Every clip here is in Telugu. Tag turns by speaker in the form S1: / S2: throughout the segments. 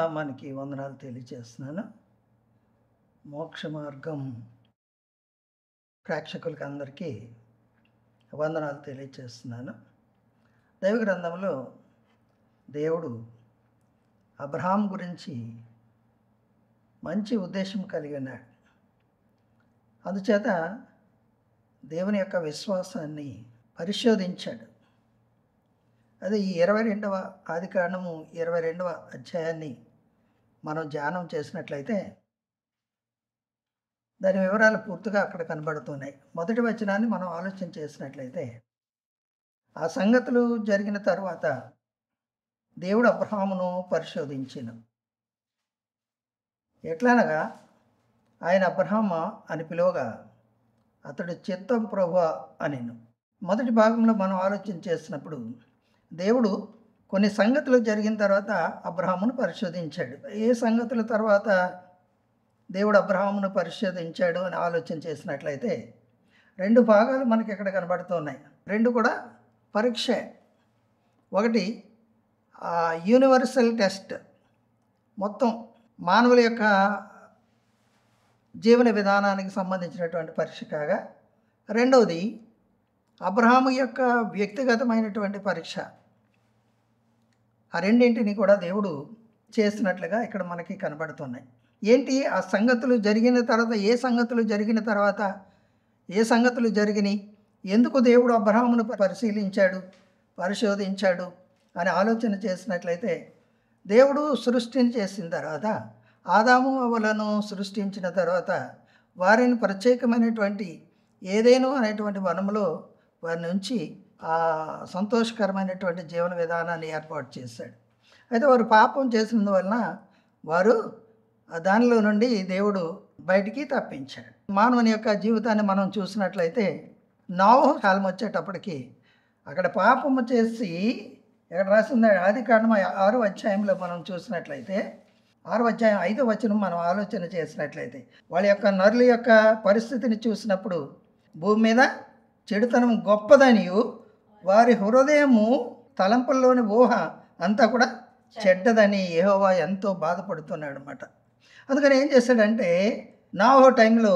S1: నామానికి వందనాలు తెలియజేస్తున్నాను. మోక్ష మార్గం ప్రేక్షకులకి అందరికీ వందనాలు తెలియజేస్తున్నాను. దైవ గ్రంథంలో దేవుడు అబ్రహాం గురించి మంచి ఉద్దేశం కలిగి ఉన్నాడు. అందుచేత దేవుని యొక్క విశ్వాసాన్ని పరిశోధించాడు. అది ఈ 22వ ఆదికాండము 22వ అధ్యాయాన్ని మనం ధ్యానం చేసినట్లయితే దాని వివరాలు పూర్తిగా అక్కడ కనబడుతున్నాయి. మొదటి వచనాన్ని మనం ఆలోచన చేసినట్లయితే, ఆ సంగతులు జరిగిన తరువాత దేవుడు అబ్రహామును పరిశోధించెను. ఎట్లనగా ఆయన అబ్రహామా అని పిలువగా అతడు చిత్తం ప్రభువా అనెను. మొదటి భాగంలో మనం ఆలోచన చేసినప్పుడు దేవుడు కొన్ని సంగతులు జరిగిన తర్వాత అబ్రహామును పరిశోధించాడు. ఏ సంగతుల తర్వాత దేవుడు అబ్రహామును పరిశోధించాడు అని ఆలోచన చేసినట్లయితే 2 భాగాలు మనకి ఇక్కడ కనబడుతున్నాయి. 2 కూడా పరీక్ష. ఒకటి యూనివర్సల్ టెస్ట్, మొత్తం మానవుల యొక్క జీవన విధానానికి సంబంధించినటువంటి పరీక్ష కాగా, రెండవది అబ్రహాము యొక్క వ్యక్తిగతమైనటువంటి పరీక్ష. ఆ రెండింటిని కూడా దేవుడు చేసినట్లుగా ఇక్కడ మనకి కనబడుతున్నాయి. ఏంటి ఆ సంగతులు జరిగిన తర్వాత, ఏ సంగతులు జరిగిన తర్వాత ఏ సంగతులు జరిగినాయి, ఎందుకు దేవుడు అబ్రహామును పరిశీలించాడు, పరిశోధించాడు అని ఆలోచన చేసినట్లయితే, దేవుడు సృష్టిని చేసిన తర్వాత, ఆదాము హవ్వలను సృష్టించిన తర్వాత వారిని ప్రత్యేకమైనటువంటి ఏదేను అనేటువంటి వనములో వారిని ఉంచి ఆ సంతోషకరమైనటువంటి జీవన విధానాన్ని ఏర్పాటు చేశాడు. అయితే వారు పాపం చేసినందువలన వారు దానిలో నుండి దేవుడు బయటికి తప్పించాడు. మానవుని యొక్క జీవితాన్ని మనం చూసినట్లయితే, నోవహు కాలం వచ్చేటప్పటికి అక్కడ పాపము చేసి, ఇక్కడ రాసింది ఆదికాండం 6వ అధ్యాయంలో మనం చూసినట్లయితే, 6వ అధ్యాయం 5వ వచనం మనం ఆలోచన చేసినట్లయితే, వాళ్ళ యొక్క నరుల యొక్క పరిస్థితిని చూసినప్పుడు, భూమి మీద చెడుతనం గొప్పదనియు వారి హృదయము తలంపుల్లోని ఊహ అంతా కూడా చెడ్డదని యెహోవా ఎంతో బాధపడుతున్నాడు అన్నమాట. అందుకని ఏం చేశాడంటే, నోవహు టైంలో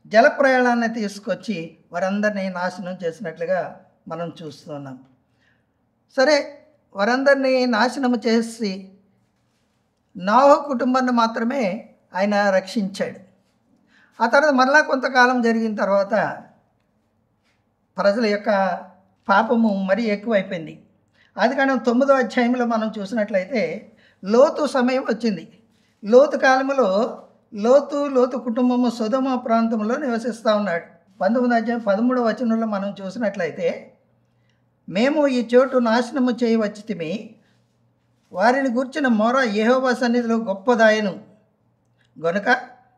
S1: జలప్రయాణాన్ని తీసుకొచ్చి వారందరినీ నాశనం చేసినట్లుగా మనం చూస్తున్నాం. సరే, వారందరినీ నాశనం చేసి నోవహు కుటుంబాన్ని మాత్రమే ఆయన రక్షించాడు. ఆ తర్వాత మరలా కొంతకాలం జరిగిన తర్వాత ప్రజల యొక్క పాపము మరీ ఎక్కువైపోయింది. ఆదికాండం 9వ అధ్యాయంలో మనం చూసినట్లయితే లోతు సమయం వచ్చింది. లోతు కాలంలో లోతు కుటుంబము సొదొమ ప్రాంతంలో నివసిస్తూ ఉన్నాడు. 19వ అధ్యాయం 13వ వచనంలో మనం చూసినట్లయితే, మేము ఈ చోటు నాశనము చేయవచ్చితిమి, వారిని గూర్చిన మొర యెహోవా సన్నిధిలో గొప్పదాయను గనుక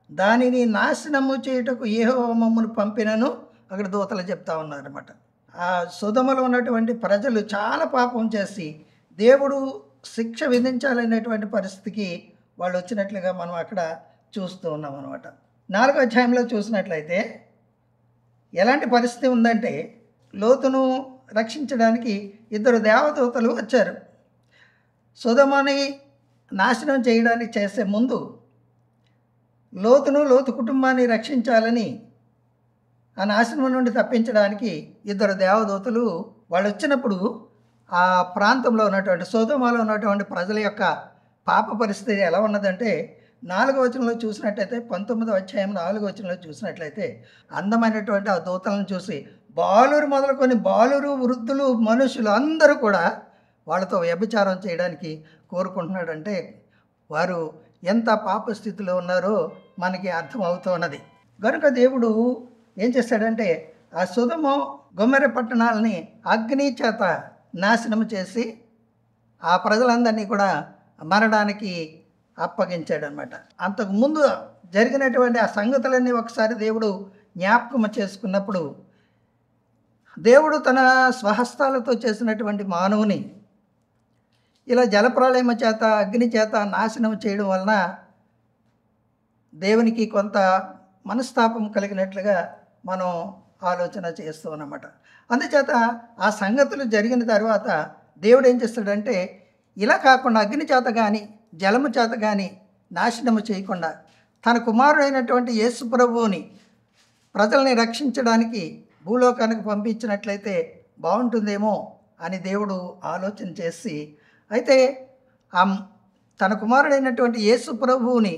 S1: దానిని నాశనము చేయుటకు యెహోవా మమ్మను పంపినను అక్కడ దూతలు చెప్తా ఉన్నారన్నమాట. ఆ సొదొమలో ఉన్నటువంటి ప్రజలు చాలా పాపం చేసి దేవుడు శిక్ష విధించాలనేటువంటి పరిస్థితికి వాళ్ళు వచ్చినట్లుగా మనం అక్కడ చూస్తూ ఉన్నాం అనమాట. 4వ అధ్యాయంలో చూసినట్లయితే ఎలాంటి పరిస్థితి ఉందంటే, లోతును రక్షించడానికి 2 దేవదూతలు వచ్చారు. సొదొమని నాశనం చేయడానికి చేసే ముందు లోతు కుటుంబాన్ని రక్షించాలని, ఆ నాశనం నుండి తప్పించడానికి 2 దేవదూతలు వాళ్ళు వచ్చినప్పుడు ఆ ప్రాంతంలో ఉన్నటువంటి సొదొమలో ఉన్నటువంటి ప్రజల యొక్క పాప పరిస్థితి ఎలా ఉన్నదంటే, 4వ వచనంలో చూసినట్లయితే, 19వ అధ్యాయం 4వ వచనంలో చూసినట్లయితే, అందమైనటువంటి ఆ దూతలను చూసి బాలురు మొదలుకొని వృద్ధులు మనుషులు అందరూ కూడా వాళ్ళతో వ్యభిచారం చేయడానికి కోరుకుంటున్నాడంటే వారు ఎంత పాప స్థితిలో ఉన్నారో మనకి అర్థమవుతున్నది. కనుక దేవుడు ఏం చేశాడంటే, ఆ సొదొమ గొమొర్రా పట్టణాలని అగ్ని చేత నాశనం చేసి ఆ ప్రజలందరినీ కూడా మరణానికి అప్పగించాడనమాట. అంతకుముందు జరిగినటువంటి ఆ సంగతులన్నీ ఒకసారి దేవుడు జ్ఞాపకం చేసుకున్నప్పుడు, దేవుడు తన స్వహస్తాలతో చేసినటువంటి మానవుని ఇలా జలప్రళయం చేత, అగ్ని చేత నాశనం చేయడం వలన దేవునికి కొంత మనస్తాపం కలిగినట్లుగా మనం ఆలోచన చేస్తూ ఉన్నమాట. అందుచేత ఆ సంగతులు జరిగిన తర్వాత దేవుడు ఏం చేస్తాడంటే, ఇలా కాకుండా అగ్ని చేత కానీ జలము చేత కానీ నాశనము చేయకుండా తన కుమారుడైనటువంటి యేసు ప్రభువుని ప్రజల్ని రక్షించడానికి భూలోకానికి పంపించినట్లయితే బాగుంటుందేమో అని దేవుడు ఆలోచన చేసి, అయితే తన కుమారుడైనటువంటి యేసు ప్రభువుని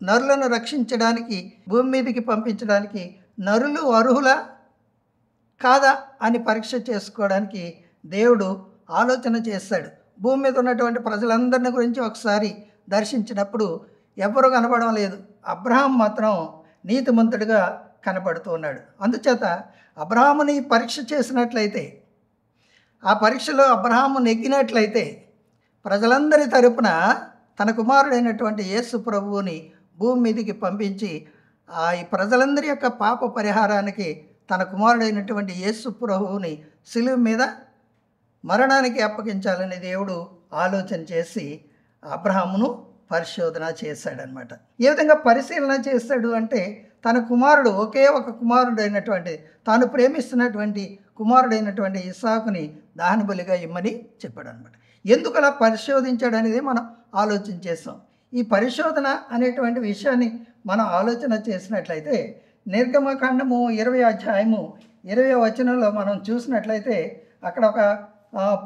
S1: నరులను రక్షించడానికి భూమి మీదకి పంపించడానికి నరులు అర్హులా కాదా అని పరీక్ష చేసుకోవడానికి దేవుడు ఆలోచన చేశాడు. భూమి మీద ఉన్నటువంటి ప్రజలందరిని గురించి ఒకసారి దర్శించినప్పుడు ఎవ్వరూ కనపడడం లేదు. అబ్రహాం మాత్రం నీతిమంతుడిగా కనపడుతూ ఉన్నాడు. అందుచేత అబ్రహాముని పరీక్ష చేసినట్లయితే, ఆ పరీక్షలో అబ్రహాము నెగ్గినట్లయితే ప్రజలందరి తరపున తన కుమారుడైనటువంటి యేసు ప్రభువుని భూమి మీదకి పంపించి ఈ ప్రజలందరి యొక్క పాప పరిహారానికి తన కుమారుడైనటువంటి యేసు ప్రభువుని శిలువ మీద మరణానికి అప్పగించాలని దేవుడు ఆలోచన చేసి అబ్రహామును పరిశోధన చేశాడనమాట. ఏ విధంగా పరిశీలన చేశాడు అంటే, తన కుమారుడు ఒకే ఒక కుమారుడైనటువంటి తాను ప్రేమిస్తున్నటువంటి కుమారుడైనటువంటి ఇస్సాకుని దహన బలిగా ఇమ్మని చెప్పాడు అనమాట. ఎందుకు అలా పరిశోధించాడు అనేది మనం ఆలోచన చేస్తాం. ఈ పరిశోధన అనేటువంటి విషయాన్ని మనం ఆలోచన చేసినట్లయితే నిర్గమకాండము 20వ అధ్యాయము 20వ వచనంలో మనం చూసినట్లయితే అక్కడ ఒక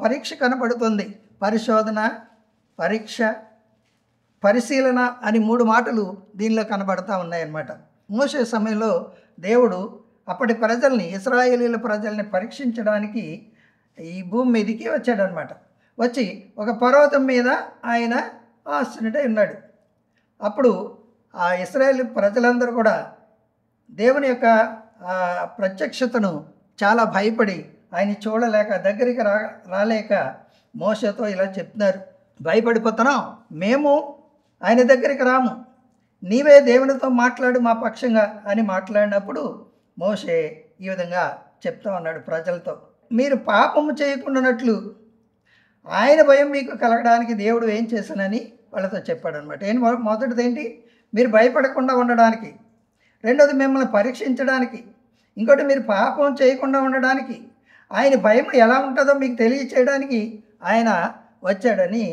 S1: పరీక్ష కనబడుతుంది. పరిశోధన, పరీక్ష, పరిశీలన అని 3 మాటలు దీనిలో కనబడతా ఉన్నాయన్నమాట. మోషే సమయంలో దేవుడు అప్పటి ప్రజల్ని, ఇశ్రాయేలీల ప్రజల్ని పరీక్షించడానికి ఈ భూమి మీదకి వచ్చాడనమాట. వచ్చి ఒక పర్వతం మీద ఆయన ఆసీనుడై ఉన్నాడు. అప్పుడు ఆ ఇశ్రాయేలు ప్రజలందరూ కూడా దేవుని యొక్క ప్రత్యక్షతను చాలా భయపడి ఆయన చూడలేక దగ్గరికి రాలేక మోషేతో ఇలా చెప్తున్నారు, భయపడిపోతున్నాం, మేము ఆయన దగ్గరికి రాము, నీవే దేవునితో మాట్లాడు మా పక్షంగా అని మాట్లాడినప్పుడు మోషే ఈ విధంగా చెప్తా ఉన్నాడు ప్రజలతో, మీరు పాపము చేయకుండానట్లు ఆయన భయం మీకు కలగడానికి దేవుడు ఏం చేశానని వాళ్ళతో చెప్పాడు అనమాట. మొదటిది ఏంటి? మీరు భయపడకుండా ఉండడానికి. రెండోది మిమ్మల్ని పరీక్షించడానికి. ఇంకోటి మీరు పాపం చేయకుండా ఉండడానికి. ఆయన భయం ఎలా ఉంటుందో మీకు తెలియచేయడానికి ఆయన వచ్చాడని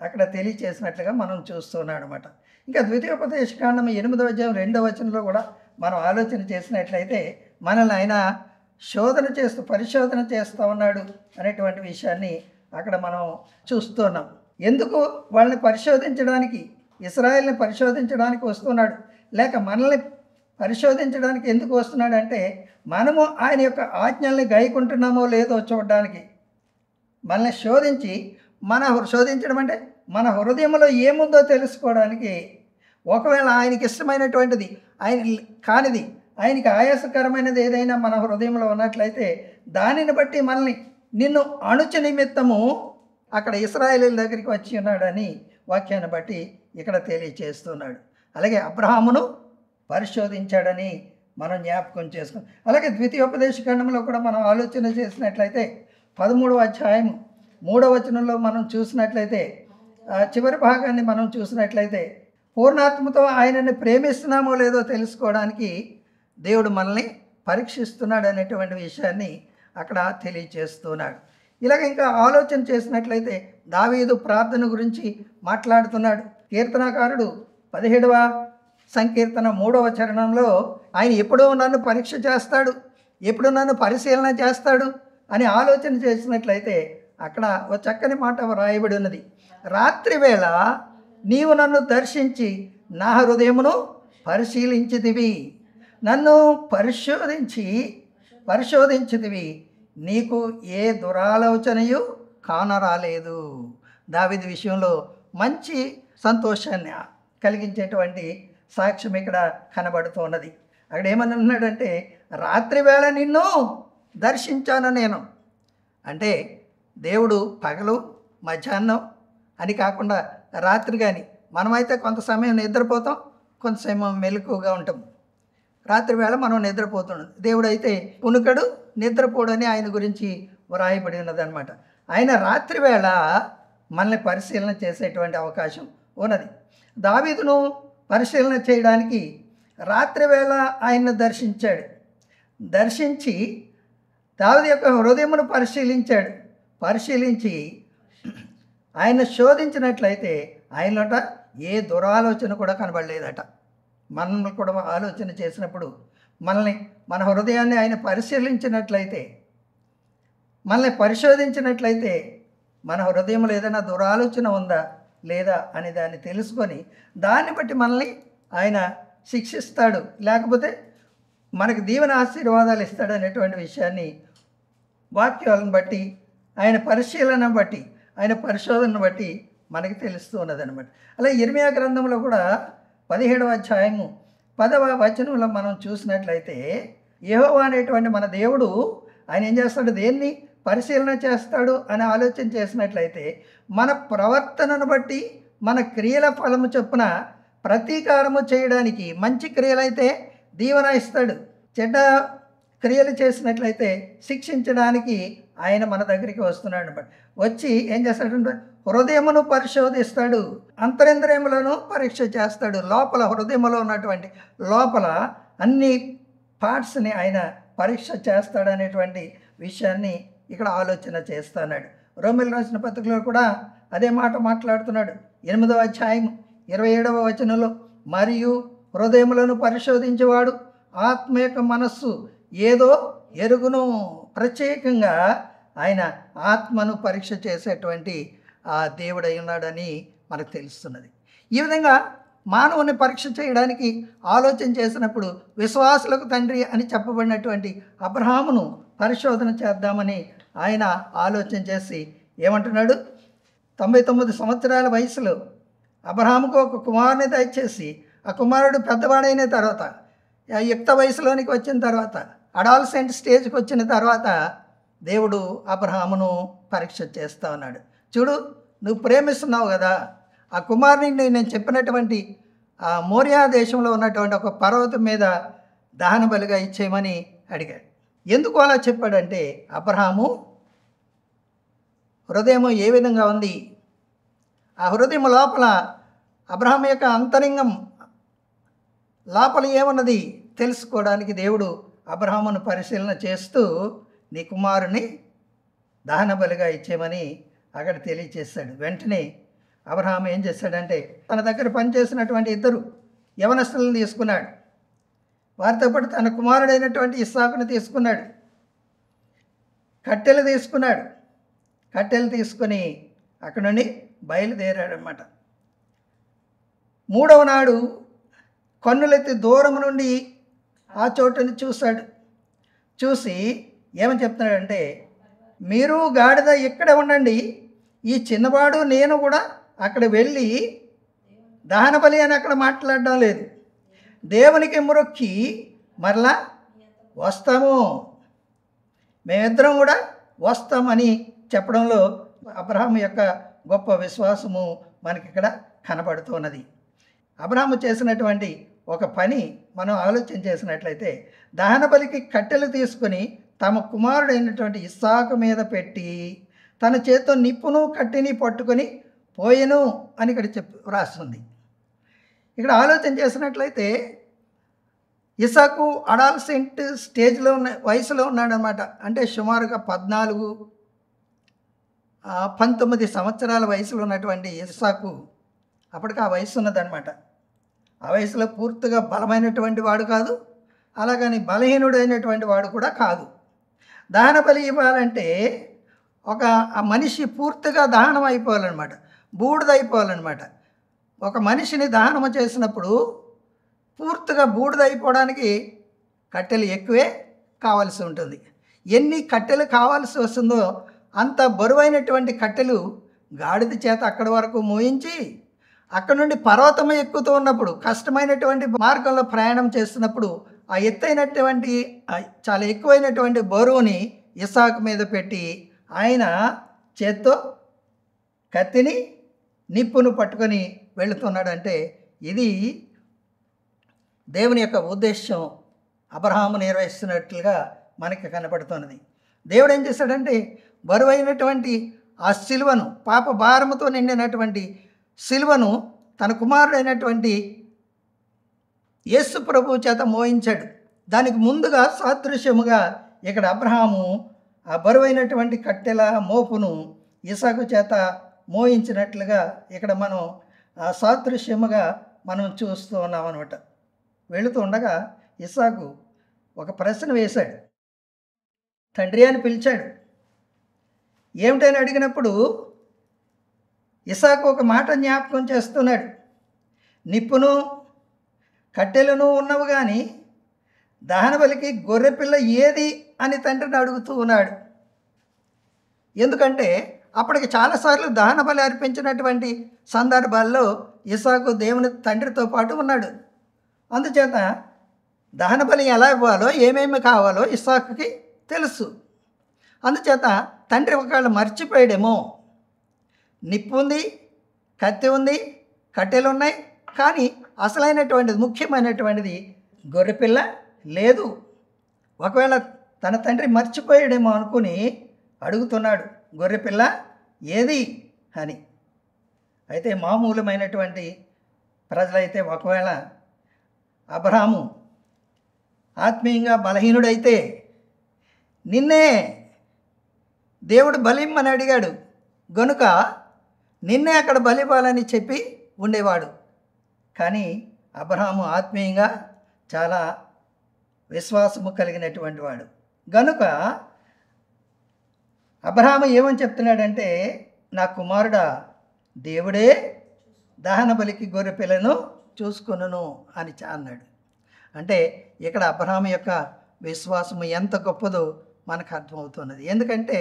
S1: అక్కడ తెలియచేసినట్లుగా మనం చూస్తున్నాడు అనమాట. ఇంకా ద్వితీయోపదేశకాండం 8వ అధ్యాయం 2వ వచనంలో కూడా మనం ఆలోచన చేసినట్లయితే మనల్ని ఆయన పరిశోధన చేస్తూ ఉన్నాడు అనేటువంటి విషయాన్ని అక్కడ మనం చూస్తున్నాం. ఎందుకు వాళ్ళని పరిశోధించడానికి, ఇశ్రాయేల్ని పరిశోధించడానికి వస్తున్నాడు, లేక మనల్ని పరిశోధించడానికి ఎందుకు వస్తున్నాడు అంటే, మనము ఆయన యొక్క ఆజ్ఞల్ని గైకుంటున్నామో లేదో చూడడానికి, మనల్ని శోధించడం అంటే మన హృదయంలో ఏముందో తెలుసుకోవడానికి. ఒకవేళ ఆయనకి ఇష్టమైనటువంటిది, కానిది, ఆయనకి ఆయాసకరమైనది ఏదైనా మన హృదయంలో ఉన్నట్లయితే దానిని బట్టి మనల్ని నిన్ను అణుచు నిమిత్తము అక్కడ ఇశ్రాయేలీల దగ్గరికి వచ్చి ఉన్నాడని వాక్యాన్ని బట్టి ఇక్కడ తెలియచేస్తున్నాడు. అలాగే అబ్రహామును పరిశోధించాడని మనం జ్ఞాపకం చేసుకున్నాం. అలాగే ద్వితీయోపదేశకాండంలో కూడా మనం ఆలోచన చేసినట్లయితే 13వ అధ్యాయం 3వ వచనంలో మనం చూసినట్లయితే, చివరి భాగాన్ని మనం చూసినట్లయితే, పూర్ణాత్మతో ఆయనని ప్రేమిస్తున్నామో లేదో తెలుసుకోవడానికి దేవుడు మనల్ని పరీక్షిస్తున్నాడు అనేటువంటి విషయాన్ని అక్కడ తెలియచేస్తున్నాడు. ఇలాగ ఇంకా ఆలోచన చేసినట్లయితే దావీదు ప్రార్థన గురించి మాట్లాడుతున్నాడు. కీర్తనకారుడు 17వ సంకీర్తన 3వ చరణంలో ఆయన ఎప్పుడూ నన్ను పరీక్ష చేస్తాడు, ఎప్పుడు నన్ను పరిశీలన చేస్తాడు అని ఆలోచన చేసినట్లయితే అక్కడ ఒక చక్కని మాట రాయబడి ఉన్నది. రాత్రి వేళ నీవు నన్ను దర్శించి నా హృదయమును పరిశీలించితివి, నన్ను పరిశోధించితివి, నీకు ఏ దురాలోచనయు కానరాలేదు. దావీదు విషయంలో మంచి సంతోషాన్ని కలిగించేటువంటి సాక్ష్యం ఇక్కడ కనబడుతున్నది. అక్కడ ఏమని ఉన్నాడంటే, రాత్రి వేళ నిన్ను దర్శించాను నేను. అంటే దేవుడు పగలు, మధ్యాహ్నం అని కాకుండా రాత్రి కానీ, మనమైతే కొంత సమయం నిద్రపోతాం, కొంత సమయం మెలకువగా ఉంటాం. రాత్రి వేళ మనం నిద్రపోతున్నాం. దేవుడైతే పునుకడు, నిద్రపోడని ఆయన గురించి వ్రాయబడి ఉన్నదన్నమాట. ఆయన రాత్రి వేళ మనల్ని పరిశీలన చేసేటువంటి అవకాశం ఉన్నది. దావీదును పరిశీలన చేయడానికి రాత్రి వేళ ఆయన్ను దర్శించి దావీదు యొక్క హృదయమును పరిశీలించి ఆయన శోధించినట్లయితే ఆయనలోట ఏ దురాలోచన కూడా కనబడలేదట. మనల్ని కూడా ఆలోచన చేసినప్పుడు మన హృదయాన్ని ఆయన పరిశీలించినట్లయితే, మనల్ని పరిశోధించినట్లయితే మన హృదయంలో ఏదైనా దురాలోచన ఉందా లేదా అని దాన్ని తెలుసుకొని దాన్ని బట్టి మనల్ని ఆయన శిక్షిస్తాడు, లేకపోతే మనకు దీవెన ఆశీర్వాదాలు ఇస్తాడు అనేటువంటి విషయాన్ని వాక్యాలను బట్టి, ఆయన పరిశీలన బట్టి, ఆయన పరిశోధనను బట్టి మనకి తెలుస్తూ ఉన్నదన్నమాట. అలా ఇర్మీయా గ్రంథంలో కూడా 17వ అధ్యాయము 10వ వచనంలో మనం చూసినట్లయితే యెహోవా అనేటువంటి మన దేవుడు ఆయన ఏం చేస్తాడు, దేన్ని పరిశీలన చేస్తాడు అని ఆలోచన చేసినట్లయితే మన ప్రవర్తనను బట్టి మన క్రియల ఫలము చొప్పున ప్రతీకారము చేయడానికి, మంచి క్రియలైతే దీవెన ఇస్తాడు, చెడ్డ క్రియలు చేసినట్లయితే శిక్షించడానికి ఆయన మన దగ్గరికి వస్తున్నాడు అనమాట. వచ్చి ఏం చేస్తాడంటే హృదయమును పరిశోధిస్తాడు, అంతరింద్రియములను పరీక్ష చేస్తాడు. లోపల హృదయంలో ఉన్నటువంటి లోపల అన్ని పార్ట్స్ని ఆయన పరీక్ష చేస్తాడు అనేటువంటి విషయాన్ని ఇక్కడ ఆలోచన చేస్తున్నాడు. రోమీయులకు రాసిన పత్రికలో కూడా అదే మాట మాట్లాడుతున్నాడు. 8వ అధ్యాయం 27వ వచనంలో, మరియు హృదయములను పరిశోధించేవాడు ఆత్మ యొక్క మనస్సు ఏదో ఎరుగును. ప్రత్యేకంగా ఆయన ఆత్మను పరీక్ష చేసేటువంటి ఆ దేవుడై ఉన్నాడని మనకు తెలుస్తున్నది. ఈ విధంగా మానవుని పరీక్ష చేయడానికి ఆలోచన చేసినప్పుడు విశ్వాసులకు తండ్రి అని చెప్పబడినటువంటి అబ్రహామును పరిశోధన చేద్దామని ఆయన ఆలోచన చేసి ఏమంటున్నాడు, 99 సంవత్సరాల వయసులో అబ్రహాముకు ఒక కుమారుని దయచేసి, ఆ కుమారుడు పెద్దవాడైన తర్వాత, యుక్త వయసులోనికి వచ్చిన తర్వాత, అడాలసెంట్ స్టేజ్కి వచ్చిన తర్వాత దేవుడు అబ్రహామును పరీక్ష చేస్తూ ఉన్నాడు. చూడు, నువ్వు ప్రేమిస్తున్నావు కదా, ఆ కుమారుని నేను చెప్పినటువంటి ఆ మోరియా దేశంలో ఉన్నటువంటి ఒక పర్వతం మీద దహన బలిగా ఇచ్చేయమని అడిగాడు. ఎందుకు అలా చెప్పాడంటే అబ్రహాము హృదయం ఏ విధంగా ఉంది, ఆ హృదయం లోపల అబ్రహాం యొక్క అంతరంగం లోపల ఏమున్నది తెలుసుకోవడానికి దేవుడు అబ్రహామును పరిశీలన చేస్తూ నీ కుమారుని దహన బలిగా ఇచ్చేయమని అక్కడ తెలియచేశాడు. వెంటనే అబ్రహాం ఏం చేశాడంటే తన దగ్గర పనిచేసినటువంటి 2 యవనస్తులను తీసుకున్నాడు. వారితో పాటు తన కుమారుడైనటువంటి ఇస్సాకును తీసుకున్నాడు. కట్టెలు తీసుకొని అక్కడ నుండి బయలుదేరాడనమాట. 3వ నాడు కన్నులెత్తి దూరం నుండి ఆ చోటుని చూశాడు. చూసి ఏమని చెప్తున్నాడంటే, మీరు గాడిద ఇక్కడే ఉండండి, ఈ చిన్నవాడు నేను కూడా అక్కడ వెళ్ళి దహన బలి అని అక్కడ మాట్లాడడం లేదు, దేవునికి మొక్కి మరలా వస్తాము, మేమిద్దరం కూడా వస్తామని చెప్పడంలో అబ్రహాము యొక్క గొప్ప విశ్వాసము మనకి ఇక్కడ కనబడుతున్నది. అబ్రహాము చేసినటువంటి ఒక పని మనం ఆలోచన చేసినట్లయితే, దహన బలికి కట్టెలు తీసుకొని తమ కుమారుడైనటువంటి ఇస్సాకు మీద పెట్టి తన చేతితో నిప్పును కట్టెని పట్టుకొని పోయెను అని ఇక్కడ రాస్తుంది. ఇక్కడ ఆలోచన చేసినట్లయితే ఇస్సాకు అడాలసెంట్ స్టేజ్లో వయసులో ఉన్నాడనమాట. అంటే సుమారుగా 14-19 సంవత్సరాల వయసులో ఉన్నటువంటి ఇస్సాకు అప్పటికి ఆ వయసు ఉన్నదనమాట. ఆ వయసులో పూర్తిగా బలమైనటువంటి వాడు కాదు, అలాగని బలహీనుడైనటువంటి వాడు కూడా కాదు. దహన బలి ఇవ్వాలంటే ఆ మనిషి పూర్తిగా దహనం అయిపోవాలన్నమాట, బూడిదైపోవాలన్నమాట. ఒక మనిషిని దహనము చేసినప్పుడు పూర్తిగా బూడిదైపోవడానికి కట్టెలు ఎక్కువే కావాల్సి ఉంటుంది. ఎన్ని కట్టెలు కావాల్సి వస్తుందో అంత బరువైనటువంటి కట్టెలు గాడిద చేత అక్కడి వరకు మోయించి అక్కడ నుండి పర్వతం ఎక్కుతూ ఉన్నప్పుడు, కష్టమైనటువంటి మార్గంలో ప్రయాణం చేస్తున్నప్పుడు ఆ ఎత్తైనటువంటి చాలా ఎక్కువైనటువంటి బరువుని ఇస్సాకు మీద పెట్టి ఆయన చేత్తో కత్తిని నిప్పును పట్టుకొని వెళుతున్నాడంటే ఇది దేవుని యొక్క ఉద్దేశం అబ్రహాము నిర్వహిస్తున్నట్లుగా మనకి కనపడుతున్నది. దేవుడు ఏం చేశాడంటే బరువైనటువంటి ఆ సిలువను, పాప భారముతో నిండినటువంటి సిలువను తన కుమారుడైనటువంటి యేసు ప్రభువు చేత మోయించాడు. దానికి ముందుగా సాదృశ్యముగా ఇక్కడ అబ్రహాము ఆ బరువైనటువంటి కట్టెల మోపును ఇస్సాకు చేత మోయించినట్లుగా ఇక్కడ మనం సాదృశ్యముగా మనం చూస్తూ ఉన్నాం అనమాట. వెళుతూ ఉండగా ఇస్సాకు ఒక ప్రశ్న వేశాడు. తండ్రి అని పిలిచాడు. ఏమిటని అడిగినప్పుడు ఇస్సాకు ఒక మాట జ్ఞాపకం చేస్తున్నాడు. నిప్పును కట్టెలను ఉన్నవి కానీ దహనబలికి గొర్రెపిల్ల ఏది అని తండ్రిని అడుగుతూ ఉన్నాడు. ఎందుకంటే అప్పటికి చాలాసార్లు దహనబలి అర్పించినటువంటి సందర్భాల్లో ఇస్సాకు దేవుని తండ్రితో పాటు ఉన్నాడు. అందుచేత దహనబలి ఎలా ఇవ్వాలో ఏమేమి కావాలో ఇస్సాకుకి తెలుసు. అందుచేత తండ్రి ఒకవేళ మర్చిపోయాడేమో. నిప్పు ఉంది, కత్తి ఉంది, కట్టెలు ఉన్నాయి, కానీ అసలైనటువంటిది ముఖ్యమైనటువంటిది గొర్రెపిల్ల లేదు. ఒకవేళ తన తండ్రి మర్చిపోయాడేమో అనుకుని అడుగుతున్నాడు, గొర్రెపిల్ల ఏది అని. అయితే మామూలమైనటువంటి ప్రజలైతే ఒకవేళ అబ్రహాము ఆత్మీయంగా బలహీనుడైతే నిన్నే దేవుడు బలిమ్మని అడిగాడు గనుక నిన్నే అక్కడ బలివ్వాలని చెప్పి ఉండేవాడు. కానీ అబ్రహాము ఆత్మీయంగా చాలా విశ్వాసము కలిగినటువంటి వాడు గనుక అబ్రహాము ఏమని చెప్తున్నాడంటే, నా కుమారుడా, దేవుడే దహన బలికి గొర్రె పిల్లను చూసుకొనును అని అన్నాడు. అంటే ఇక్కడ అబ్రహాము యొక్క విశ్వాసము ఎంత గొప్పదో మనకు అర్థమవుతున్నది. ఎందుకంటే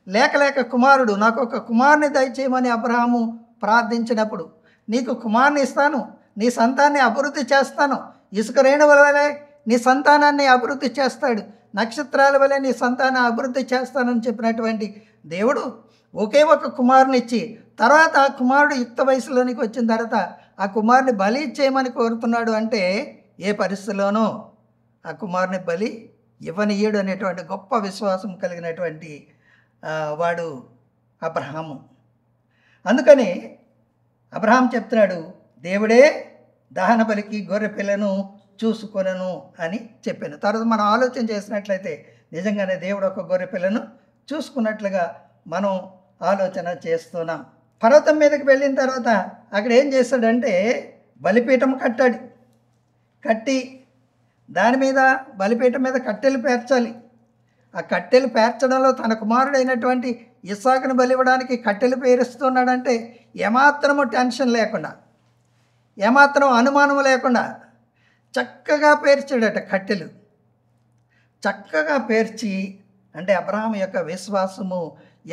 S1: లేక కుమారుడు, నాకు ఒక కుమారుని దయచేయమని అబ్రహాము ప్రార్థించినప్పుడు, నీకు కుమారుని ఇస్తాను, నీ సంతానాన్ని అభివృద్ధి చేస్తాను, ఇసుక రేణువుల వలె నీ సంతానాన్ని అభివృద్ధి చేస్తాడు, నక్షత్రాల వలె నీ సంతానం అభివృద్ధి చేస్తానని చెప్పినటువంటి దేవుడు ఒకే ఒక కుమారుని ఇచ్చి, తర్వాత ఆ కుమారుడు యుక్త వయసులోనికి వచ్చిన తర్వాత ఆ కుమారుని బలి ఇచ్చేయమని కోరుతున్నాడు. అంటే ఏ పరిస్థితిలోనూ ఆ కుమారుని బలి ఇవ్వనీయుడు అనేటువంటి గొప్ప విశ్వాసం కలిగినటువంటి వాడు అబ్రహాము. అందుకని అబ్రహాం చెప్తున్నాడు, దేవుడే దహన బలికి గొర్రె పిల్లను చూసుకొనను అని చెప్పాను. తర్వాత మనం ఆలోచన చేసినట్లయితే నిజంగానే దేవుడు ఒక గొర్రె పిల్లను చూసుకున్నట్లుగా మనం ఆలోచన చేస్తున్నాం. పర్వతం మీదకి వెళ్ళిన తర్వాత అక్కడ ఏం చేస్తాడంటే బలిపీఠం కట్టాడు. కట్టి దాని మీద బలిపీఠం మీద కట్టెలు పేర్చాలి. ఆ కట్టెలు పేర్చడంలో తన కుమారుడైనటువంటి ఇస్సాకును బలివ్వడానికి కట్టెలు పేరుస్తున్నాడంటే ఏమాత్రము టెన్షన్ లేకుండా, ఏమాత్రం అనుమానం లేకుండా చక్కగా పేర్చాడట. కట్టెలు చక్కగా పేర్చి, అంటే అబ్రహాము యొక్క విశ్వాసము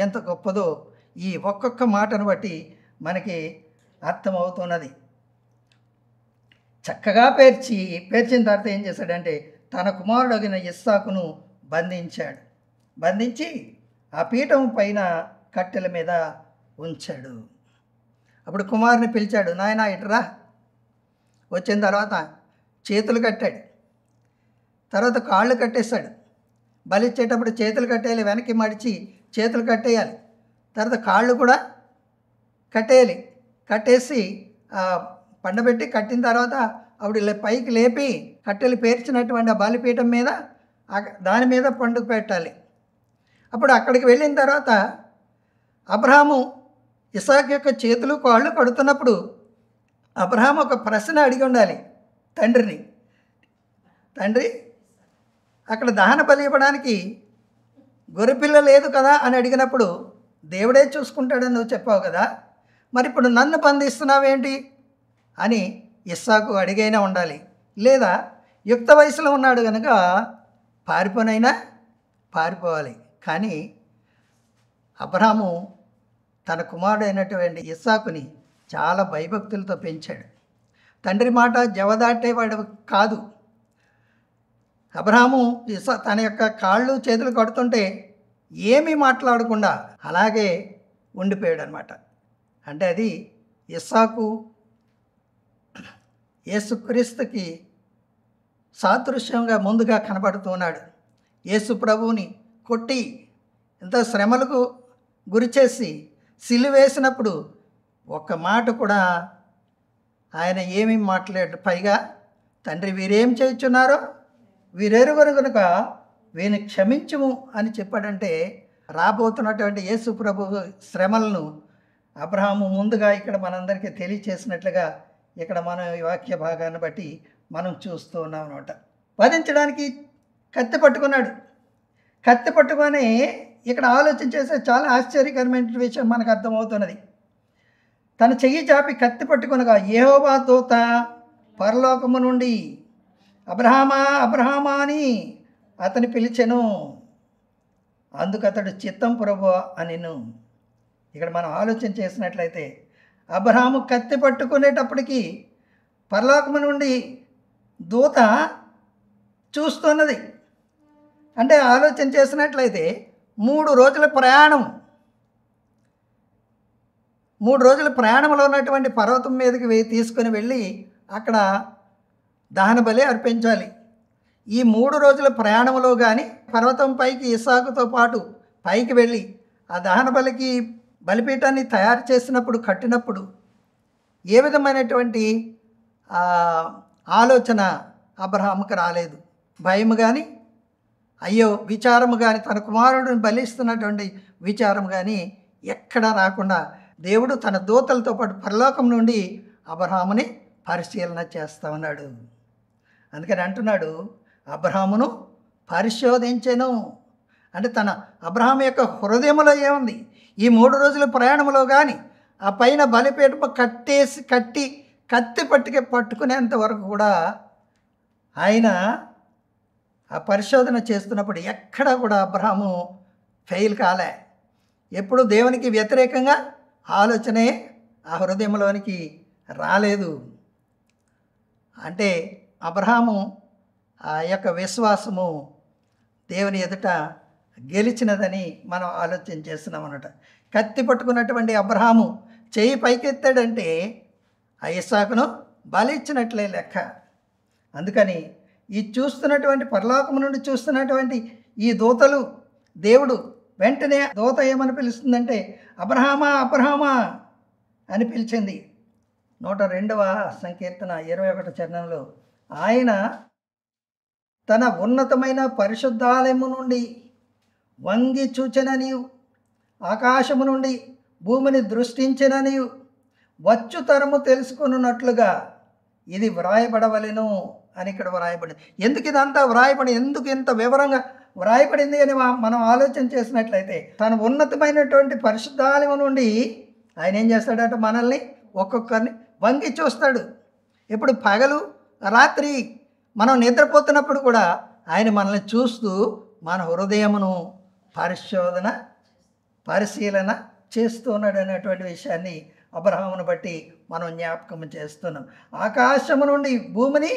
S1: ఎంత గొప్పదో ఈ ఒక్కొక్క మాటను బట్టి మనకి అర్థమవుతున్నది. చక్కగా పేర్చిన తర్వాత ఏం చేశాడంటే తన కుమారుడగిన ఇస్సాకును బంధించాడు. బంధించి ఆ పీఠం పైన కట్టెల మీద ఉంచాడు. అప్పుడు కుమారుని పిలిచాడు, నాయనా ఇటురా. వచ్చిన తర్వాత చేతులు కట్టాడు. తర్వాత కాళ్ళు కట్టేశాడు. బలిచ్చేటప్పుడు చేతులు కట్టేయాలి, వెనక్కి మడిచి చేతులు కట్టేయాలి. తర్వాత కాళ్ళు కూడా కట్టేయాలి. కట్టేసి పండబెట్టి కట్టిన తర్వాత ఆవిడ పైకి లేపి కట్టెలు పేర్చినటువంటి ఆ బలిపీఠం మీద దాని మీద పండుగ పెట్టాలి. అప్పుడు అక్కడికి వెళ్ళిన తర్వాత అబ్రహాము ఇస్సాకు యొక్క చేతులు కాళ్ళు కడుతున్నప్పుడు అబ్రహాము ఒక ప్రశ్న అడిగి ఉండాలి తండ్రిని. తండ్రి, అక్కడ దహన బలి ఇవ్వడానికి గొర్రెపిల్ల లేదు కదా అని అడిగినప్పుడు దేవుడే చూసుకుంటాడని నువ్వు చెప్పావు కదా, మరి ఇప్పుడు నన్ను బంధిస్తున్నావేంటి అని ఇస్సాకు అడిగైనా ఉండాలి. లేదా యుక్త వయసులో ఉన్నాడు కనుక పారిపోవాలి. కానీ అబ్రహాము తన కుమారుడైనటువంటి ఇస్సాకుని చాలా భయభక్తులతో పెంచాడు. తండ్రి మాట జవదాటేవాడు కాదు. అబ్రహాము తన యొక్క కాళ్ళు చేతులు కడుతుంటే ఏమీ మాట్లాడకుండా అలాగే ఉండిపోయాడు అనమాట. అంటే అది ఇస్సాకు యేసుక్రీస్తుకి సాదృశ్యంగా ముందుగా కనబడుతున్నాడు. యేసు ప్రభువుని కొట్టి ఎంతో శ్రమలకు గురిచేసి సిలువేసినప్పుడు ఒక్క మాట కూడా ఆయన ఏమీ మాట్లాడు. పైగా తండ్రి వీరేం చేయుచున్నారో వీరెరుగరు కనుక వీరిని క్షమించుము అని చెప్పాడంటే రాబోతున్నటువంటి యేసు ప్రభు శ్రమలను అబ్రహాము ముందుగా ఇక్కడ మనందరికీ తెలియచేసినట్లుగా ఇక్కడ మనం ఈ వాక్య భాగాన్ని బట్టి మనం చూస్తూ ఉన్నాం అనమాట. వధించడానికి కత్తి పట్టుకున్నాడు. కత్తి పట్టుకొని ఇక్కడ ఆలోచన చేసే చాలా ఆశ్చర్యకరమైన విషయం మనకు అర్థమవుతున్నది. తన చెయ్యి చాపి కత్తి పట్టుకొనగా యెహోవా దూత పరలోకము నుండి అబ్రహామా అబ్రహామా అని అతని పిలిచెను. అందుకు అతడు చిత్తం ప్రభువా అనెను. ఇక్కడ మనం ఆలోచన చేసినట్లయితే అబ్రహాము కత్తి పట్టుకునేటప్పటికి పరలోకము నుండి దూత చూస్తున్నది. అంటే ఆలోచన చేసినట్లయితే 3 రోజుల ప్రయాణం, 3 రోజుల ప్రయాణంలో ఉన్నటువంటి పర్వతం మీదకి తీసుకొని వెళ్ళి అక్కడ దహన బలి అర్పించాలి. ఈ 3 రోజుల ప్రయాణంలో కానీ పర్వతం పైకి ఇస్సాకుతో పాటు పైకి వెళ్ళి ఆ దహన బలికి బలిపీఠాన్ని తయారు చేసినప్పుడు, కట్టినప్పుడు ఏ విధమైనటువంటి ఆలోచన అబ్రహాముకు రాలేదు. భయము కానీ, అయ్యో విచారము కానీ, తన కుమారుడిని బలిస్తున్నటువంటి విచారం కానీ ఎక్కడా రాకుండా దేవుడు తన దూతలతో పాటు పరలోకం నుండి అబ్రహాముని పరిశీలన చేస్తా ఉన్నాడు. అందుకని అంటున్నాడు, అబ్రహామును పరిశోధించెను. అంటే అబ్రహాము యొక్క హృదయంలో ఏముంది? ఈ 3 రోజుల ప్రయాణంలో కానీ ఆ పైన బలిపీఠము కట్టి కత్తి పట్టుకునేంత వరకు కూడా ఆయన ఆ పరిశోధన చేస్తున్నప్పుడు ఎక్కడా కూడా అబ్రహాము ఫెయిల్ కాలే. ఎప్పుడు దేవునికి వ్యతిరేకంగా ఆలోచనే ఆ హృదయంలోనికి రాలేదు. అంటే అబ్రహాము ఆ యొక్క విశ్వాసము దేవుని ఎదుట గెలిచినదని మనం ఆలోచన చేస్తున్నాం అన్నమాట. కత్తి పట్టుకున్నటువంటి అబ్రహాము చెయ్యి పైకెత్తాడంటే ఆ ఇస్సాకును బలి ఇచ్చినట్లే లెక్క. అందుకని ఈ చూస్తున్నటువంటి పరలోకము నుండి చూస్తున్నటువంటి ఈ దూతలు, దేవుడు వెంటనే దూత ఏమని పిలుస్తుందంటే అబ్రహామా అబ్రహామా అని పిలిచింది. 102వ సంకీర్తన 21వ చరణంలో ఆయన తన ఉన్నతమైన పరిశుద్ధాలయము నుండి వంగి చూచెననియు, ఆకాశము నుండి భూమిని దృష్టించెననియు, వచ్చు తరము తెలుసుకున్నట్లుగా ఇది వ్రాయబడవలెను అని ఇక్కడ వ్రాయబడింది. ఎందుకు ఇదంతా వ్రాయబడి, ఎందుకు ఇంత వివరంగా వ్రాయబడింది అని మనం ఆలోచన చేసినట్లయితే తన ఉన్నతమైనటువంటి పరిశుద్ధాలయం నుండి ఆయన ఏం చేస్తాడట? మనల్ని ఒక్కొక్కరిని వంగి చూస్తాడు. ఇప్పుడు పగలు రాత్రి మనం నిద్రపోతున్నప్పుడు కూడా ఆయన మనల్ని చూస్తూ మన హృదయమును పరిశీలన చేస్తూ ఉన్నాడు అనేటువంటి విషయాన్ని అబ్రహామును బట్టి మనం జ్ఞాపకం చేస్తున్నాం. ఆకాశము నుండి భూమిని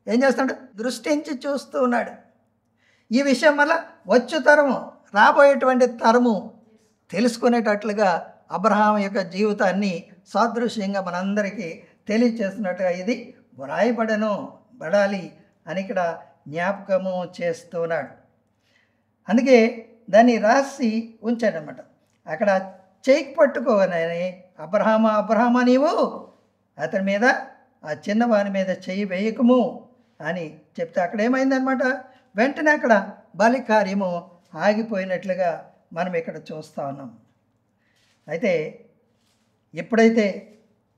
S1: ఏం చేస్తున్నాడు? దృష్టించి చూస్తూ ఉన్నాడు. ఈ విషయం వల్ల వచ్చు తరము, రాబోయేటువంటి తరము తెలుసుకునేటట్లుగా అబ్రహాం యొక్క జీవితాన్ని సాదృశ్యంగా మనందరికీ తెలియచేస్తున్నట్టుగా ఇది బడాలి అని ఇక్కడ జ్ఞాపకము చేస్తున్నాడు. అందుకే దాన్ని రాసి ఉంచాడనమాట. అక్కడ చేయికి పట్టుకోగానే అబ్రహామా అబ్రహామా నీవు అతని మీద, ఆ చిన్నవాని మీద చెయ్యి వేయకము అని చెప్తే అక్కడ ఏమైందనమాట? వెంటనే అక్కడ బలి కార్యము ఆగిపోయినట్లుగా మనం ఇక్కడ చూస్తూ ఉన్నాం. అయితే ఎప్పుడైతే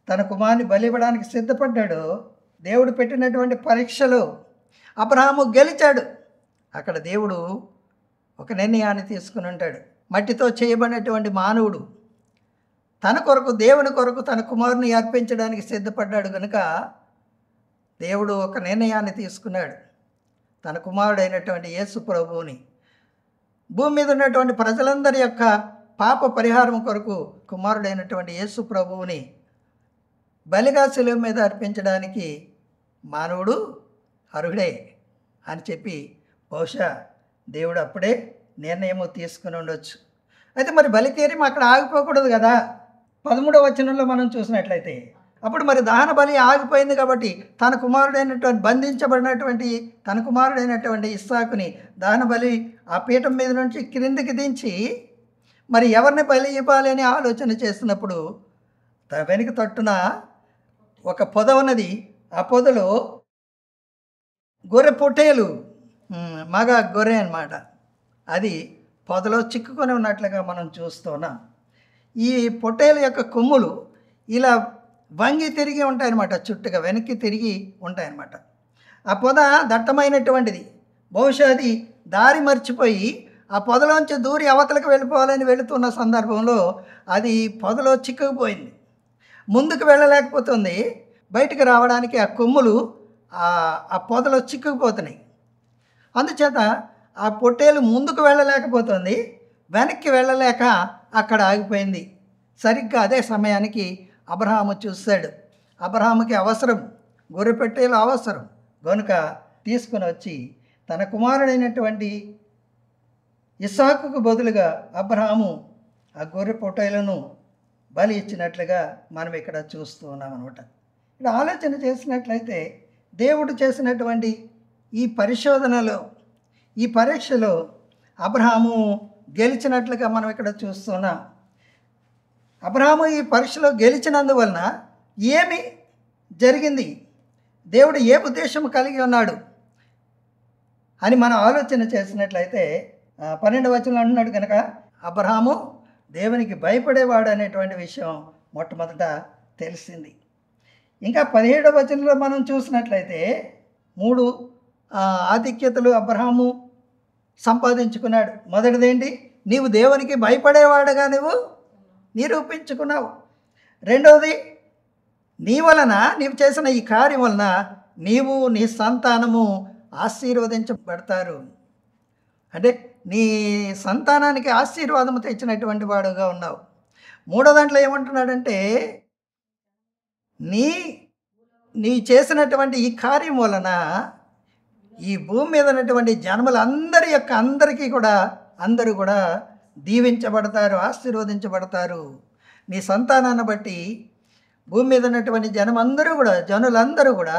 S1: తన కుమారుని బలి ఇవ్వడానికి సిద్ధపడ్డాడో దేవుడు పెట్టినటువంటి పరీక్షలో అబ్రహాము గెలిచాడు. అక్కడ దేవుడు ఒక నిర్ణయాన్ని తీసుకుని ఉంటాడు. మట్టితో చేయబడినటువంటి మానవుడు తన కొరకు, దేవుని కొరకు తన కుమారుని అర్పించడానికి సిద్ధపడ్డాడు కనుక దేవుడు ఒక నిర్ణయాన్ని తీసుకున్నాడు. తన కుమారుడైనటువంటి యేసు ప్రభువుని, భూమి మీద ఉన్నటువంటి ప్రజలందరి యొక్క పాప పరిహారం కొరకు కుమారుడైనటువంటి యేసు ప్రభువుని బలిగా శిలువ మీద అర్పించడానికి మానవుడు అర్హుడే అని చెప్పి బహుశా దేవుడు అప్పుడే నిర్ణయము తీసుకుని ఉండొచ్చు. అయితే మరి బలితీర్యం అక్కడ ఆగిపోకూడదు కదా. 13వ వచనంలో మనం చూసినట్లయితే అప్పుడు మరి దహన బలి ఆగిపోయింది కాబట్టి తన కుమారుడైనటువంటి తన కుమారుడైనటువంటి ఇస్సాకుని దహన బలి ఆ పీఠం మీద నుంచి క్రిందికి దించి మరి ఎవరిని బలి ఇవ్వాలి అని ఆలోచన చేస్తున్నప్పుడు వెనుక తట్టున ఒక పొద ఉన్నది. ఆ పొదలో గొర్రె పొట్టేలు, మగ గొర్రె అన్నమాట, అది పొదలో చిక్కుకొని ఉన్నట్లుగా మనం చూస్తున్నాం. ఈ పొట్టేలు యొక్క కొమ్ములు ఇలా వంగి తిరిగి ఉంటాయన్నమాట, చుట్టుగా వెనక్కి తిరిగి ఉంటాయన్నమాట. ఆ పొద దట్టమైనటువంటిది. బహుశా అది దారి మర్చిపోయి ఆ పొదలోంచి దూరి అవతలకు వెళ్ళిపోవాలని వెళుతున్న సందర్భంలో అది పొదలో చిక్కుకుపోయింది. ముందుకు వెళ్ళలేకపోతుంది. బయటకు రావడానికి ఆ కొమ్ములు ఆ పొదలో చిక్కుకుపోతున్నాయి. అందుచేత ఆ పొట్టేలు ముందుకు వెళ్ళలేకపోతుంది, వెనక్కి వెళ్ళలేక అక్కడ ఆగిపోయింది. సరిగ్గా అదే సమయానికి అబ్రహాము చూశాడు. అబ్రహాముకి అవసరం, గొర్రెపెట్టేలు అవసరం కనుక తీసుకుని వచ్చి తన కుమారుడైనటువంటి ఇస్సాకుకు బదులుగా అబ్రహాము ఆ గొర్రె పొట్టేలను బలి ఇచ్చినట్లుగా మనం ఇక్కడ చూస్తూ ఉన్నాం అనమాట. ఇక్కడ ఆలోచన చేసినట్లయితే దేవుడు చేసినటువంటి ఈ పరిశోధనలో, ఈ పరీక్షలో అబ్రహాము గెలిచినట్లుగా మనం ఇక్కడ చూస్తున్నాం. అబ్రహాము ఈ పరీక్షలో గెలిచినందువలన ఏమి జరిగింది, దేవుడు ఏ ఉద్దేశం కలిగి ఉన్నాడు అని మనం ఆలోచన చేసినట్లయితే 12వ వచనంలో అంటున్నాడు కనుక అబ్రహాము దేవునికి భయపడేవాడు అనేటువంటి విషయం మొట్టమొదట తెలిసింది. ఇంకా 17వ వచనంలో మనం చూసినట్లయితే 3 ఆధిక్యతలు అబ్రహాము సంపాదించుకున్నాడు. మొదటిదేంటి, నీవు దేవునికి భయపడేవాడుగా నువ్వు నిరూపించుకున్నావు. రెండవది, నీ వలన, నీవు చేసిన ఈ కార్యం వలన నీవు నీ సంతానము ఆశీర్వదించబడతారు. అంటే నీ సంతానానికి ఆశీర్వాదము తెచ్చినటువంటి వాడుగా ఉన్నావు. మూడో దాంట్లో ఏమంటున్నాడంటే, నీ చేసినటువంటి ఈ కార్యం వలన ఈ భూమి మీద ఉన్నటువంటి అందరికీ కూడా అందరూ కూడా దీవించబడతారు, ఆశీర్వదించబడతారు. నీ సంతానాన్ని బట్టి భూమి మీద ఉన్నటువంటి జనులందరూ కూడా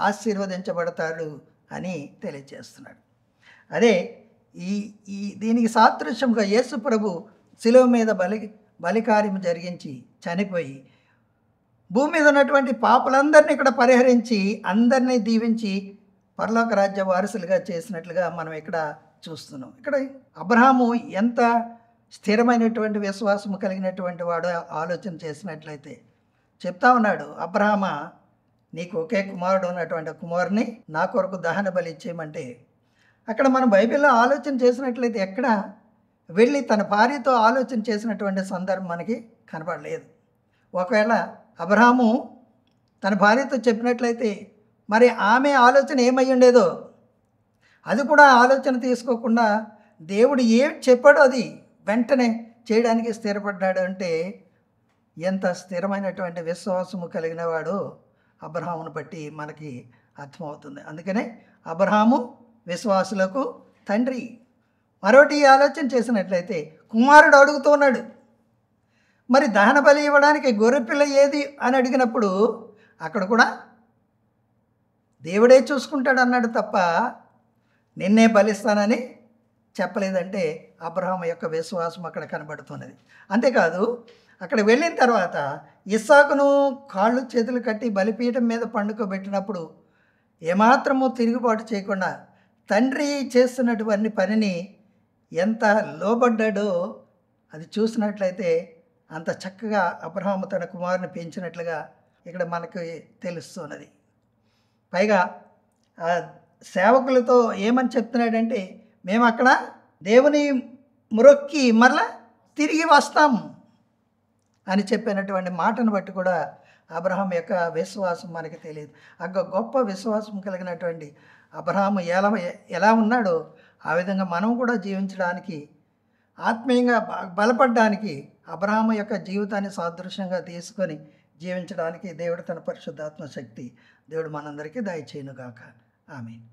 S1: ఆశీర్వదించబడతారు అని తెలియజేస్తున్నాడు. అదే దీనికి సాదృశ్యంగా యేసు ప్రభు శిలువ మీద బలికార్యం జరిగించి చనిపోయి భూమి మీద ఉన్నటువంటి పాపులందరినీ కూడా పరిహరించి అందరినీ దీవించి పరలోక రాజ్య వారసులుగా చేసినట్లుగా మనం ఇక్కడ చూస్తున్నాం. ఇక్కడ అబ్రహాము ఎంత స్థిరమైనటువంటి విశ్వాసము కలిగినటువంటి వాడు ఆలోచన చేసినట్లయితే చెప్తా ఉన్నాడు, అబ్రహామా, నీకు ఒకే కుమారుడు ఉన్నటువంటి కుమారుని నా కొరకు దహన బలి ఇచ్చేయమంటే, అక్కడ మనం బైబిల్లో ఆలోచన చేసినట్లయితే ఎక్కడ వెళ్ళి తన భార్యతో ఆలోచన చేసినటువంటి సందర్భం మనకి కనపడలేదు. ఒకవేళ అబ్రహాము తన భార్యతో చెప్పినట్లయితే మరి ఆమె ఆలోచన ఏమై ఉండేదో, అది కూడా ఆలోచన తీసుకోకుండా దేవుడు ఏం చెప్పాడో అది వెంటనే చేయడానికి స్థిరపడ్డాడు. అంటే ఎంత స్థిరమైనటువంటి విశ్వాసము కలిగిన వాడు అబ్రహామును బట్టి మనకి అర్థమవుతుంది. అందుకనే అబ్రహాము విశ్వాసులకు తండ్రి. మరొకటి ఆలోచన చేసినట్లయితే కుమారుడు అడుగుతూ ఉన్నాడు, మరి దహన బలి ఇవ్వడానికి గొర్రెపిల్ల ఏది అని అడిగినప్పుడు అక్కడ కూడా దేవుడే చూసుకుంటాడు అన్నాడు తప్ప నిన్నే బలిస్తానని చెప్పలేదంటే అబ్రహాము యొక్క విశ్వాసం అక్కడ కనబడుతున్నది. అంతేకాదు, అక్కడ వెళ్ళిన తర్వాత ఇస్సాకును కాళ్ళు చేతులు కట్టి బలిపీఠం మీద పండుకోబెట్టినప్పుడు ఏమాత్రము తిరుగుబాటు చేయకుండా తండ్రి చేస్తున్నటువంటి పనిని ఎంత లోబడ్డాడో అది చూసినట్లయితే అంత చక్కగా అబ్రహాము తన కుమారుని పెంచినట్లుగా ఇక్కడ మనకు తెలుస్తున్నది. పైగా సేవకులతో ఏమని చెప్తున్నాడంటే, మేము అక్కడ దేవుని మొరొక్కి మరలా తిరిగి వస్తాము అని చెప్పినటువంటి మాటను బట్టి కూడా అబ్రహాం యొక్క విశ్వాసం మనకి తెలియదు. గొప్ప విశ్వాసం కలిగినటువంటి అబ్రహాము ఎలా ఉన్నాడో ఆ విధంగా మనం కూడా జీవించడానికి, ఆత్మీయంగా బలపడడానికి అబ్రహాము యొక్క జీవితాన్ని సాదృశ్యంగా తీసుకొని జీవించడానికి దేవుడు తన పరిశుద్ధాత్మ శక్తి దేవుడు మనందరికీ దయచేయునుగాక. ఆమేన్.